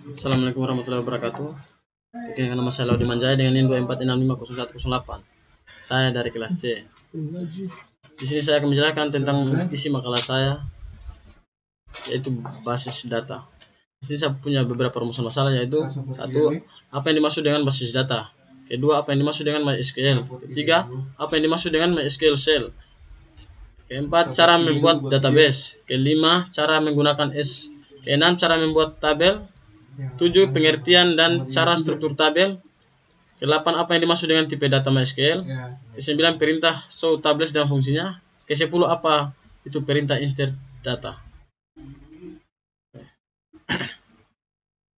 Assalamualaikum warahmatullahi wabarakatuh. Dengan nama saya Laudi Manjaya dengan NIM 24650108. Saya dari kelas C. Di sini saya akan menjelaskan tentang isi makalah saya, yaitu basis data. Di sini saya punya beberapa rumusan masalah, yaitu satu, apa yang dimaksud dengan basis data. Kedua, apa yang dimaksud dengan MySQL. Ketiga, apa yang dimaksud dengan MySQL Shell. Keempat, cara membuat database. Kelima, cara menggunakan S. Keenam, cara membuat tabel. 7. Pengertian dan cara struktur tabel. Ke-8, apa yang dimaksud dengan tipe data MySQL. Ke-9, perintah show tables dan fungsinya. Ke-10, apa itu perintah insert data.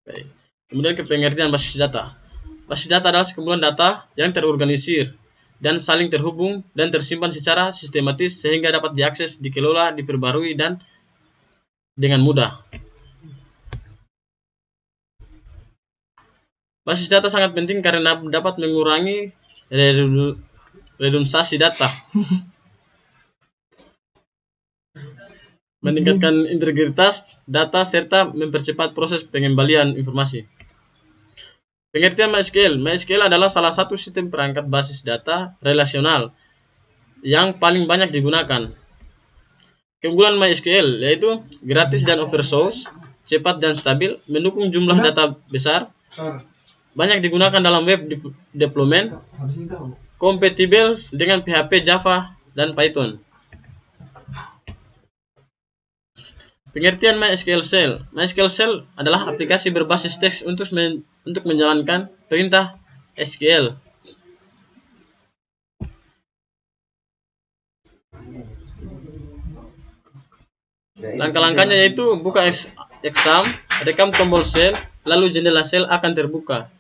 Baik. Kemudian ke pengertian basis data. Basis data adalah sekumpulan data yang terorganisir dan saling terhubung dan tersimpan secara sistematis sehingga dapat diakses, dikelola, diperbarui dan dengan mudah. Basis data sangat penting karena dapat mengurangi redundansi data, meningkatkan integritas data, serta mempercepat proses pengembalian informasi. Pengertian MySQL. MySQL adalah salah satu sistem perangkat basis data relasional yang paling banyak digunakan. Keunggulan MySQL yaitu gratis dan open source, cepat dan stabil, mendukung jumlah data besar, banyak digunakan dalam web deployment, kompatibel dengan PHP, Java, dan Python. Pengertian MySQL Shell. MySQL Shell adalah aplikasi berbasis teks untuk menjalankan perintah SQL. Langkah-langkahnya yaitu buka exam, rekam tombol shell, lalu jendela shell akan terbuka.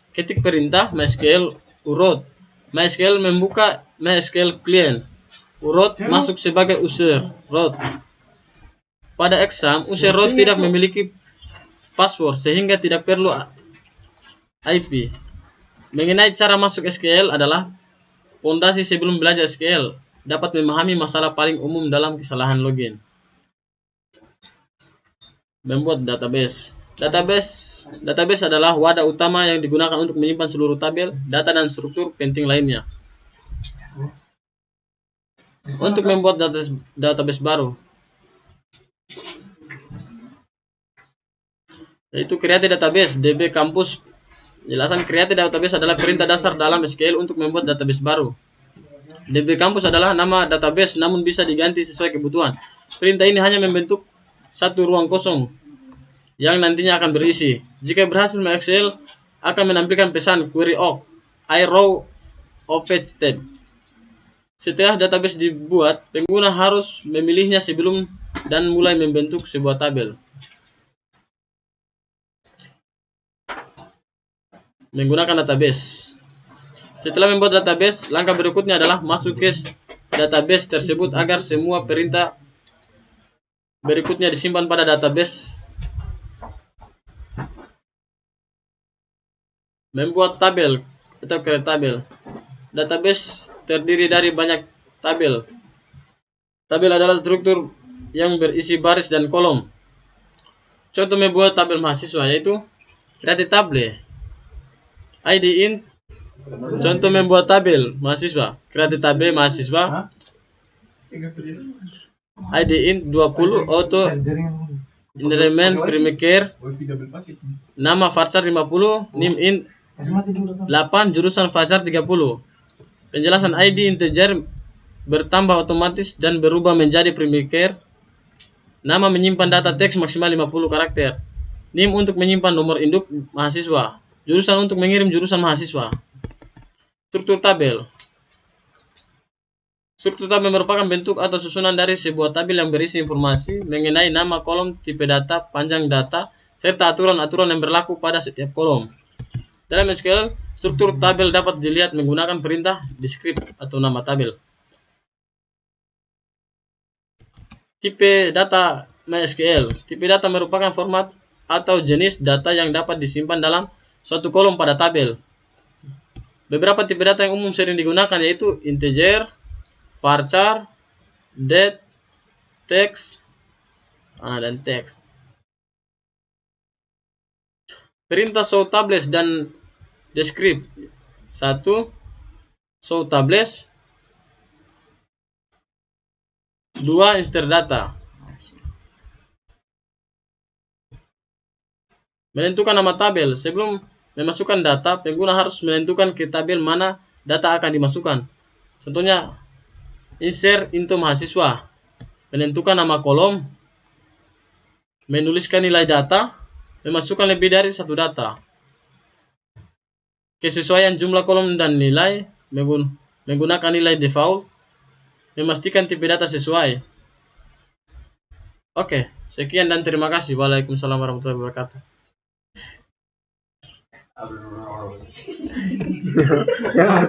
Ketik perintah MySQL urut. MySQL membuka MySQL client. Urut masuk sebagai user root. Pada exam, user root tidak memiliki password sehingga tidak perlu IP. Mengenai cara masuk SQL adalah pondasi sebelum belajar SQL, dapat memahami masalah paling umum dalam kesalahan login. Membuat database. Database adalah wadah utama yang digunakan untuk menyimpan seluruh tabel, data dan struktur penting lainnya. Untuk membuat database baru, yaitu create database DB Campus. Jelasan create database adalah perintah dasar dalam SQL untuk membuat database baru. DB Campus adalah nama database namun bisa diganti sesuai kebutuhan. Perintah ini hanya membentuk satu ruang kosong yang nantinya akan berisi. Jika berhasil, MySQL akan menampilkan pesan query awk, I row of page tab. Setelah database dibuat, pengguna harus memilihnya sebelum dan mulai membentuk sebuah tabel. Menggunakan database. Setelah membuat database, langkah berikutnya adalah masuk ke database tersebut agar semua perintah berikutnya disimpan pada database. Membuat tabel atau create tabel. Database terdiri dari banyak tabel. Tabel adalah struktur yang berisi baris dan kolom. Contoh membuat tabel mahasiswa yaitu create table. ID int. Contoh membuat tabel mahasiswa. Create table mahasiswa. ID int 20 auto enrollment primaker. Nama Fajar 50, nim int 8, jurusan Fajar 30. Penjelasan ID integer bertambah otomatis dan berubah menjadi primaker. Nama menyimpan data teks maksimal 50 karakter. NIM untuk menyimpan nomor induk mahasiswa. Jurusan untuk mengirim jurusan mahasiswa. Struktur tabel. Struktur tabel merupakan bentuk atau susunan dari sebuah tabel yang berisi informasi mengenai nama kolom, tipe data, panjang data, serta aturan-aturan yang berlaku pada setiap kolom. Dalam SQL, struktur tabel dapat dilihat menggunakan perintah descript atau nama tabel. Tipe data MySQL. Tipe data merupakan format atau jenis data yang dapat disimpan dalam suatu kolom pada tabel. Beberapa tipe data yang umum sering digunakan yaitu integer, varchar, date, text, dan teks. perintah show tables dan descript. 1. Show tables. 2. Insert data. Menentukan nama tabel. Sebelum memasukkan data, pengguna harus menentukan ke tabel mana data akan dimasukkan. Contohnya, insert into mahasiswa. Menentukan nama kolom, menuliskan nilai data, memasukkan lebih dari satu data. Kesesuaian jumlah kolom dan nilai, menggunakan nilai default, memastikan tipe data sesuai. Oke, sekian dan terima kasih. Waalaikumsalam warahmatullahi wabarakatuh. Ya,